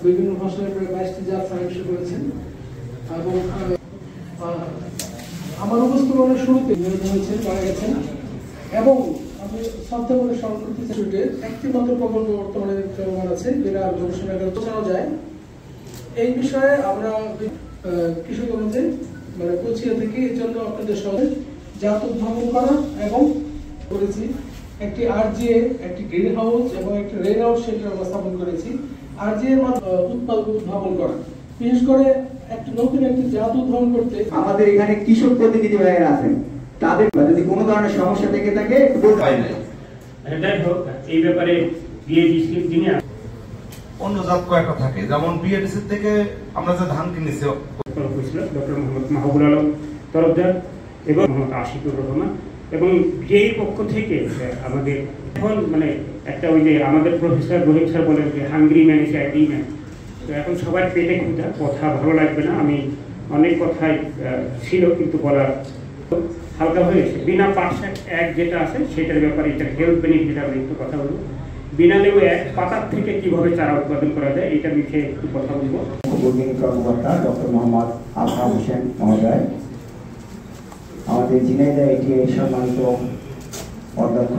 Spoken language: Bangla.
বিভিন্ন ভাষায় প্রায় 22টি জাত সারাংশ করেছেন এবং আমার উপস্থাপনের শুরুতে নিহত হয়েছেন, মারা গেছেন এবং আমি শ্রদ্ধা করে স্মরণ করতে চাই একটি মাত্র প্রকল্প বর্তমানে চলমান আছে যেটা গবেষণাগারে পৌঁছানো যায়। এই বিষয়ে আমরা কৃষকগঞ্জে মানে কুচিয়া থেকে এর জন্য আপনাদের সঙ্গে জাত উদ্ভাবন করা এবং করেছি একটি আরজিএ, একটি গ্রিন হাউস এবং একটি রেন আউট শেল্টার আমরা স্থাপন করেছি। আরজিএ এর মাধ্যমে উদ্ভাবন করা, বিশেষ করে একটি নতুন একটি জাত উদ্ভাবন করতে আমাদের এখানে কৃষক প্রতিনিধি ভাইয়েরা আছেন, তাদের যদি কোনো ধরনের সমস্যা থেকে থাকে বলতে পারেন। যাই হোক, এই ব্যাপারে বিএডিসি যিনি অন্য জাত কয়েকটা থাকে, যেমন বিএডিসি থেকে আমরা যে ধান কিনেছি ডক্টর মোহাম্মদ মাহবুব আলম তরফদার এবং মোহাম্মদ আশিকুর রহমান, এবং যেই পক্ষ থেকে আমাদের এখন মানে একটা ওই যে আমাদের প্রফেসর রহিম স্যার বলেন যে hungry man is agree man. তো এখন সবার পেটে ক্ষুধা, কথা ভালো লাগবে না, আমি অনেক কথাই ছিল কিন্তু বলার হালকা হয়ে গেছে। বিনা পার্সেন্ট এক যেটা আছে সেটার ব্যাপারে, এটা হেলথ বেনিফিট আমি একটু কথা বলবো। বিনা লেবু এক পাতার থেকে কিভাবে চারা উৎপাদন করা যায় এটার বিষয়ে একটু কথা বলবো। কর্মকর্তা ডক্টর মোহাম্মদ আলতাফ হোসেন মহোদয়, আমাদের ঝিনাইদহ এটি সম্মানিত অধ্যক্ষ